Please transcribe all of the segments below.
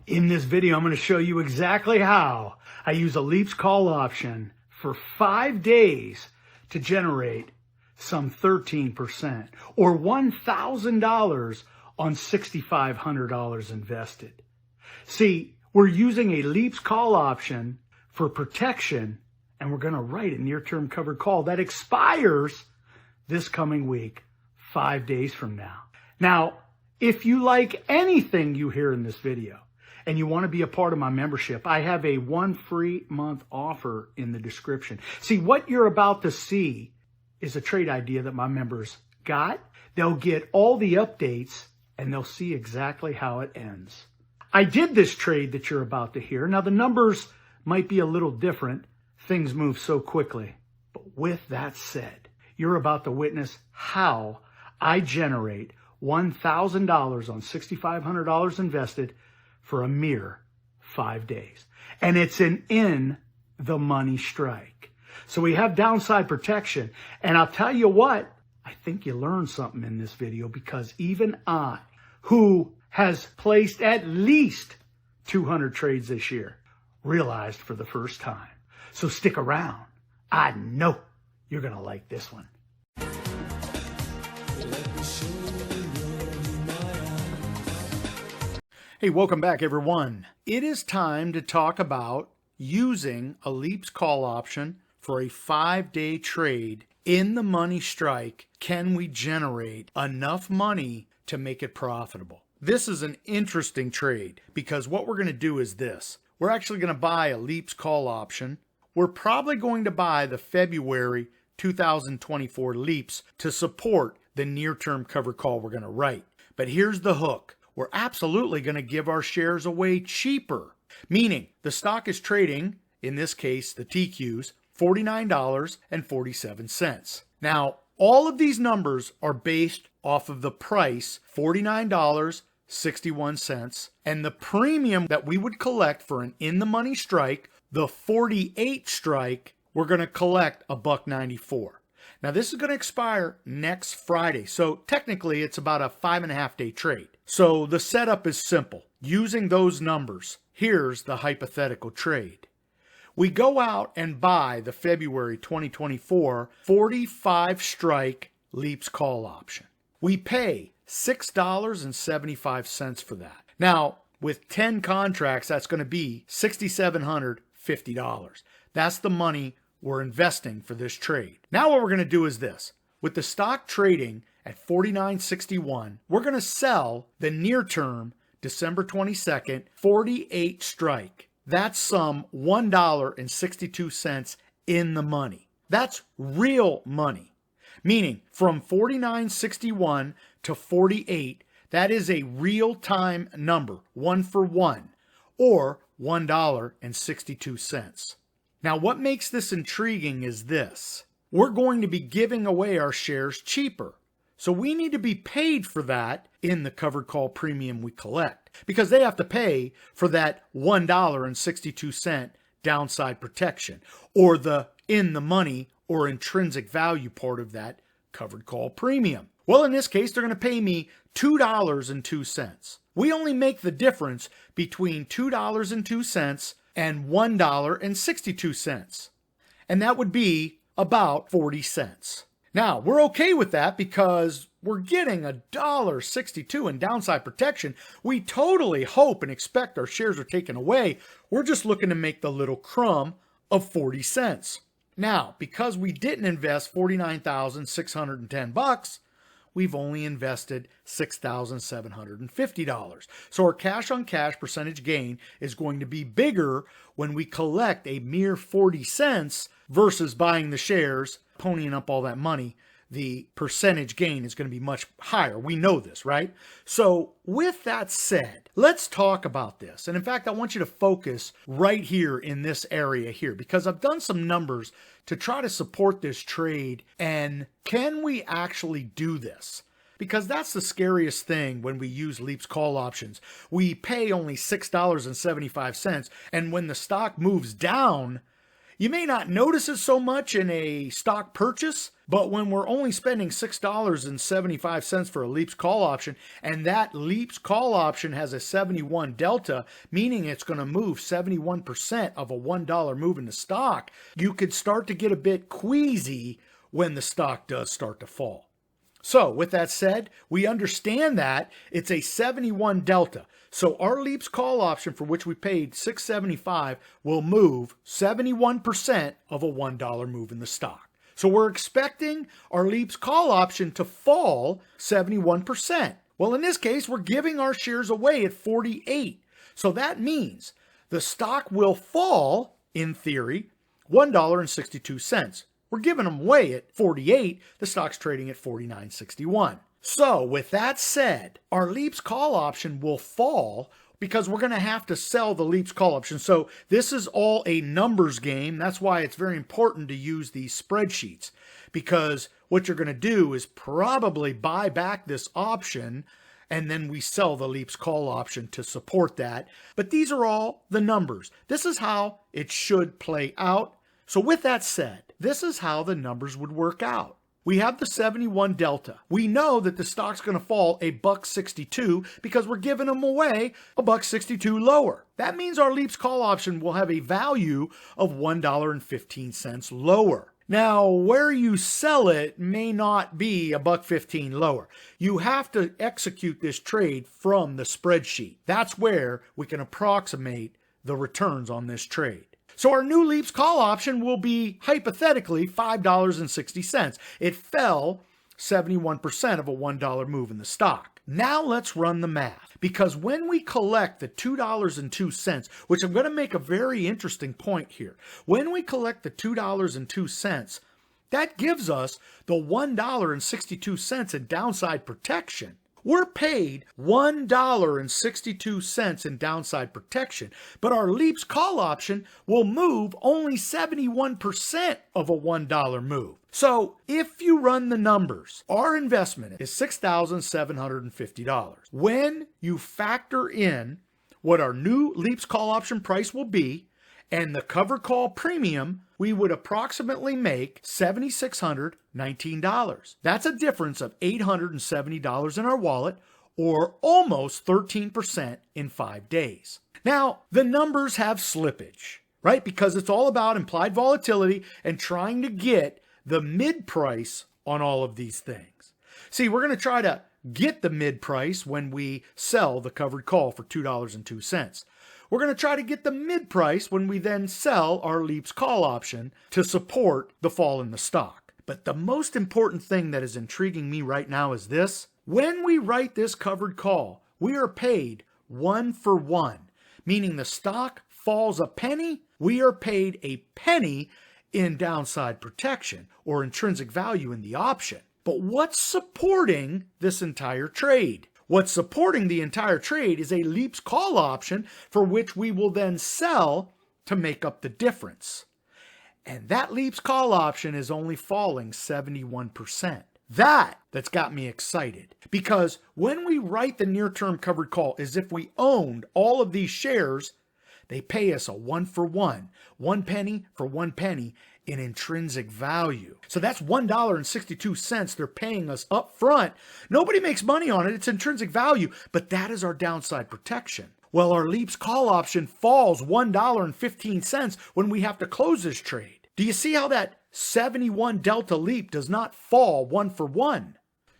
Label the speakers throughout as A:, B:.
A: In this video, I'm going to show you exactly how I use a Leaps call option for 5 days to generate some 13% or $1,000 on $6,500 invested. See, we're using a Leaps call option for protection, and we're going to write a near-term covered call that expires this coming week, 5 days from now. Now, if you like anything you hear in this video, and you want to be a part of my membership, I have a 1 free month offer in the description. See, what you're about to see is a trade idea that my members got. They'll get all the updates and they'll see exactly how it ends. I did this trade that you're about to hear. Now, the numbers might be a little different. Things move so quickly. But with that said, you're about to witness how I generate $1,000 on $6,500 invested for a mere 5 days. And it's an in the money strike. So we have downside protection. And I'll tell you what, I think you learned something in this video, because even I, who has placed at least 200 trades this year, realized for the first time. So stick around. I know you're going to like this one. Hey, welcome back, everyone. It is time to talk about using a Leaps call option for a 5-day trade in the money strike. Can we generate enough money to make it profitable? This is an interesting trade because what we're going to do is this. We're actually going to buy a Leaps call option. We're probably going to buy the February 2024 Leaps to support the near-term cover call we're going to write. But here's the hook. We're absolutely going to give our shares away cheaper, meaning the stock is trading, in this case, the TQs, $49.47. Now, all of these numbers are based off of the price, $49.61, and the premium that we would collect for an in-the-money strike, the 48 strike, we're going to collect $1.94. Now, this is going to expire next Friday, so technically it's about a 5.5-day trade. So the setup is simple. Using those numbers, here's the hypothetical trade. We go out and buy the February 2024 45 strike Leaps call option. We pay $6.75 for that. Now, with 10 contracts, that's going to be $6,750. That's the money we're investing for this trade. Now what we're going to do is this. With the stock trading at $49.61, we're going to sell the near term December 22nd 48 strike. That's some $1.62 in the money. That's real money. Meaning from $49.61 to 48, that is a real-time number, 1 for 1, or $1.62. Now, what makes this intriguing is this. We're going to be giving away our shares cheaper. So we need to be paid for that in the covered call premium we collect, because they have to pay for that $1.62 downside protection, or the in the money or intrinsic value part of that covered call premium. Well, in this case, they're going to pay me $2.02. We only make the difference between $2.02 and $1.62. And that would be about 40 cents. Now, we're okay with that because we're getting $1.62 in downside protection. We totally hope and expect our shares are taken away. We're just looking to make the little crumb of 40 cents. Now, because we didn't invest $49,610, we've only invested $6,750. So our cash on cash percentage gain is going to be bigger when we collect a mere 40 cents versus buying the shares, ponying up all that money. The percentage gain is going to be much higher. We know this, right? So with that said, let's talk about this. And in fact, I want you to focus right here in this area here, because I've done some numbers to try to support this trade. And can we actually do this? Because that's the scariest thing when we use Leaps call options. We pay only $6.75. And when the stock moves down, you may not notice it so much in a stock purchase, But when we're only spending $6.75 for a Leaps call option, and that Leaps call option has a 71 delta, meaning it's going to move 71% of a $1 move in the stock, you could start to get a bit queasy when the stock does start to fall. So with that said, we understand that it's a 71 delta. So our Leaps call option, for which we paid $6.75, will move 71% of a $1 move in the stock. So we're expecting our Leaps call option to fall 71%. Well, in this case, we're giving our shares away at 48. So that means the stock will fall, in theory, $1.62. We're giving them away at 48. The stock's trading at 49.61. So with that said, our Leaps call option will fall because we're going to have to sell the Leaps call option. So this is all a numbers game. That's why it's very important to use these spreadsheets, because what you're going to do is probably buy back this option and then we sell the Leaps call option to support that. But these are all the numbers. This is how it should play out. So with that said, this is how the numbers would work out. We have the 71 delta. We know that the stock's going to fall $1.62 because we're giving them away $1.62 lower. That means our Leaps call option will have a value of $1.15 lower. Now, where you sell it may not be $1.15 lower. You have to execute this trade from the spreadsheet. That's where we can approximate the returns on this trade. So our new Leaps call option will be hypothetically $5.60. It fell 71% of a $1 move in the stock. Now let's run the math, because when we collect the $2.02, which I'm going to make a very interesting point here, when we collect the $2.02, that gives us the $1.62 in downside protection. We're paid $1.62 in downside protection, but our Leaps call option will move only 71% of a $1 move. So if you run the numbers, our investment is $6,750. When you factor in what our new Leaps call option price will be and the cover call premium, we would approximately make $7,619. That's a difference of $870 in our wallet, or almost 13% in 5 days. Now, the numbers have slippage, right? Because it's all about implied volatility and trying to get the mid price on all of these things. See, we're going to try to get the mid price when we sell the covered call for $2.02. We're going to try to get the mid price when we then sell our Leaps call option to support the fall in the stock. But the most important thing that is intriguing me right now is this. When we write this covered call, we are paid 1 for 1, meaning the stock falls a penny, we are paid a penny in downside protection or intrinsic value in the option. But what's supporting this entire trade? What's supporting the entire trade is a Leaps call option for which we will then sell to make up the difference. And that Leaps call option is only falling 71%. That's got me excited, because when we write the near-term covered call as if we owned all of these shares, they pay us a 1 for 1, 1 penny for 1 penny in intrinsic value. So that's $1.62 they're paying us up front. Nobody makes money on it. It's intrinsic value, but that is our downside protection. Well, our Leaps call option falls $1.15 when we have to close this trade. Do you see how that 71 delta leap does not fall 1 for 1?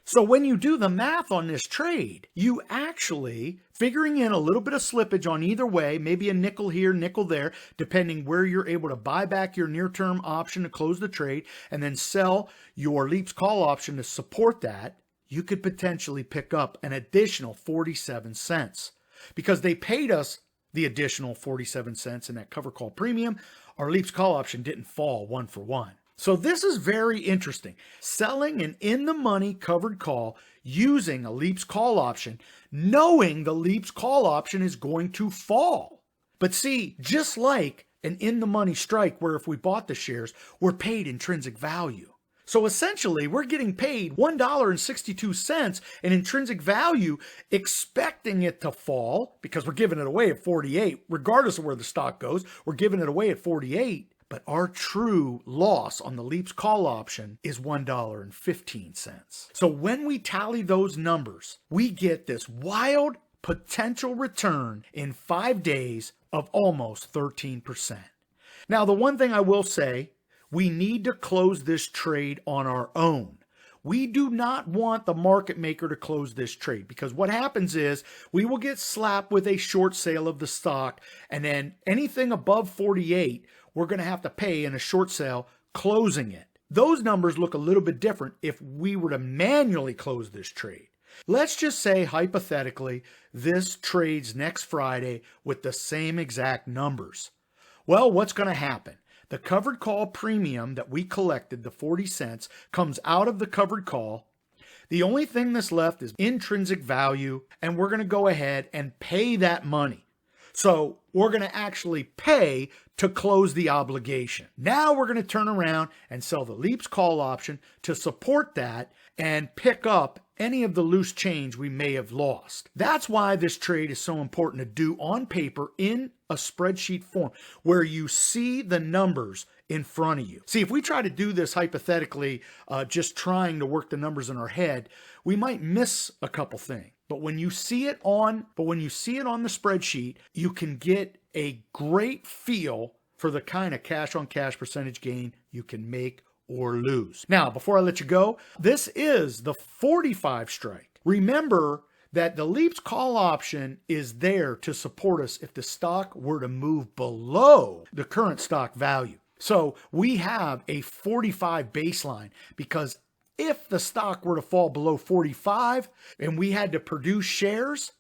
A: So when you do the math on this trade, you actually, figuring in a little bit of slippage on either way, maybe a nickel here, nickel there, depending where you're able to buy back your near-term option to close the trade and then sell your Leaps call option to support that, you could potentially pick up an additional 47 cents. Because they paid us the additional 47 cents in that cover call premium, our Leaps call option didn't fall 1 for 1. So this is very interesting. Selling an in-the-money covered call using a Leaps call option, knowing the Leaps call option is going to fall. But see, just like an in-the-money strike where if we bought the shares, we're paid intrinsic value. So essentially, we're getting paid $1.62 in intrinsic value, expecting it to fall because we're giving it away at 48. Regardless of where the stock goes, we're giving it away at 48. But our true loss on the Leaps call option is $1.15. So when we tally those numbers, we get this wild potential return in 5 days of almost 13%. Now, the one thing I will say, we need to close this trade on our own. We do not want the market maker to close this trade, because what happens is we will get slapped with a short sale of the stock, and then anything above 48, we're going to have to pay in a short sale closing it. Those numbers look a little bit different if we were to manually close this trade. Let's just say, hypothetically, this trades next Friday with the same exact numbers. Well, what's going to happen? The covered call premium that we collected, the 40 cents, comes out of the covered call. The only thing that's left is intrinsic value, and we're going to go ahead and pay that money. So we're going to actually pay to close the obligation. Now we're going to turn around and sell the Leaps call option to support that and pick up any of the loose change we may have lost. That's why this trade is so important to do on paper in a spreadsheet form where you see the numbers in front of you. See, if we try to do this hypothetically, just trying to work the numbers in our head, we might miss a couple things. But when you see it on the spreadsheet, you can get a great feel for the kind of cash on cash percentage gain you can make or lose. Now, before I let you go, this is the 45 strike. Remember that the Leaps call option is there to support us if the stock were to move below the current stock value. So we have a 45 baseline, because if the stock were to fall below 45 and we had to produce shares,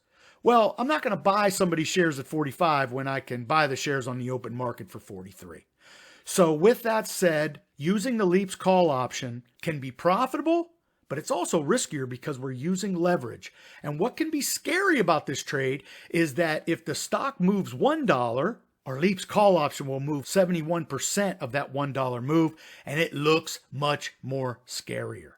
A: well, I'm not going to buy somebody's shares at 45 when I can buy the shares on the open market for 43. So with that said, using the Leaps call option can be profitable, but it's also riskier because we're using leverage. And what can be scary about this trade is that if the stock moves $1, our Leaps call option will move 71% of that $1 move, and it looks much more scarier.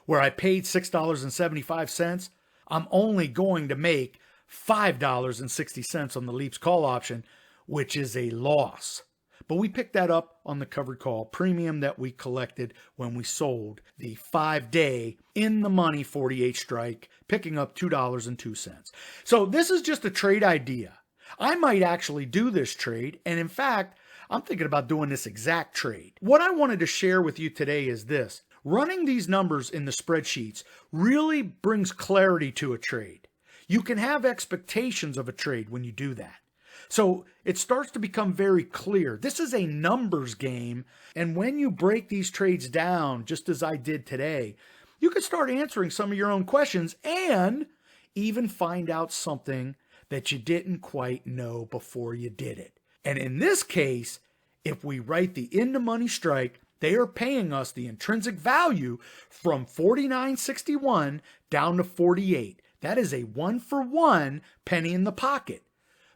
A: Where I paid $6.75, I'm only going to make $5.60 on the Leaps call option, which is a loss. But we picked that up on the covered call premium that we collected when we sold the 5-day in the money 48 strike, picking up $2.02. So this is just a trade idea. I might actually do this trade, and in fact, I'm thinking about doing this exact trade. What I wanted to share with you today is this. Running these numbers in the spreadsheets really brings clarity to a trade. You can have expectations of a trade when you do that. So it starts to become very clear. This is a numbers game, and when you break these trades down, just as I did today, you can start answering some of your own questions and even find out something that you didn't quite know before you did it. And in this case, if we write the in-the-money strike, they are paying us the intrinsic value from $49.61 down to $48. That is a 1-for-1 penny in the pocket.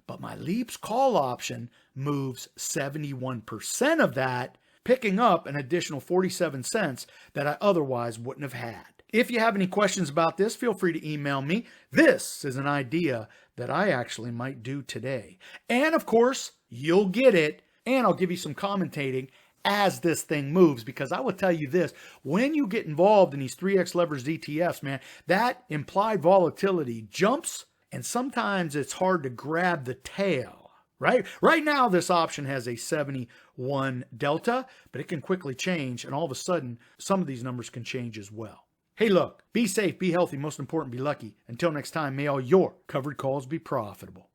A: But my Leaps call option moves 71% of that, picking up an additional 47 cents that I otherwise wouldn't have had. If you have any questions about this, feel free to email me. This is an idea that I actually might do today. And of course, you'll get it, and I'll give you some commentating as this thing moves, because I will tell you this, when you get involved in these 3x leveraged ETFs, man, that implied volatility jumps, and sometimes it's hard to grab the tail, right? Right now, this option has a 71 delta, but it can quickly change, and all of a sudden, some of these numbers can change as well. Hey, look, be safe, be healthy, most important, be lucky. Until next time, may all your covered calls be profitable.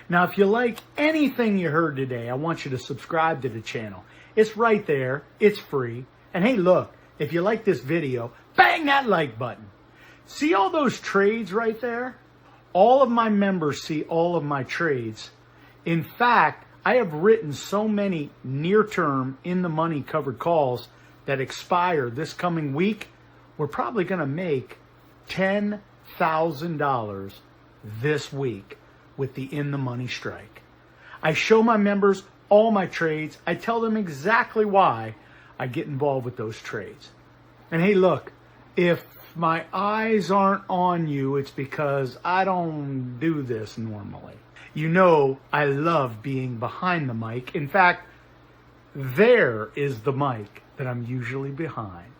A: Now, if you like anything you heard today, I want you to subscribe to the channel. It's right there. It's free. And hey, look, if you like this video, bang that like button. See all those trades right there? All of my members see all of my trades. In fact, I have written so many near-term in-the-money covered calls that expire this coming week. We're probably going to make $10,000 this week with the in-the-money strike. I show my members all my trades. I tell them exactly why I get involved with those trades. And hey, look, if my eyes aren't on you, it's because I don't do this normally. You know, I love being behind the mic. In fact, there is the mic that I'm usually behind.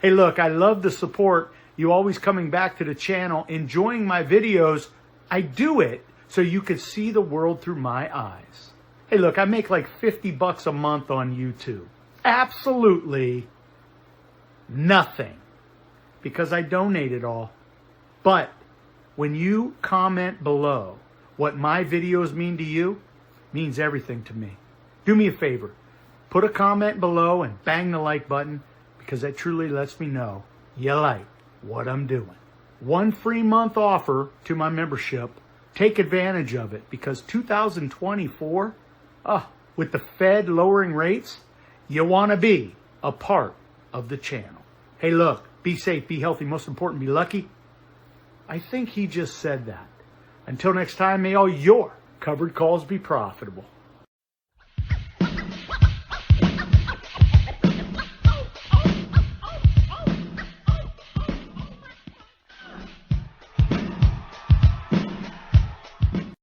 A: Hey, look, I love the support. You always coming back to the channel, enjoying my videos. I do it so you can see the world through my eyes. Hey, look, I make like $50 a month on YouTube. Absolutely nothing, because I donate it all. But when you comment below what my videos mean to you, means everything to me. Do me a favor. Put a comment below and bang the like button, because that truly lets me know you like what I'm doing. 1 free month offer to my membership. Take advantage of it, because 2024, with the Fed lowering rates, you want to be a part of the channel. Hey, look, be safe, be healthy, most important, be lucky. I think he just said that. Until next time, may all your covered calls be profitable.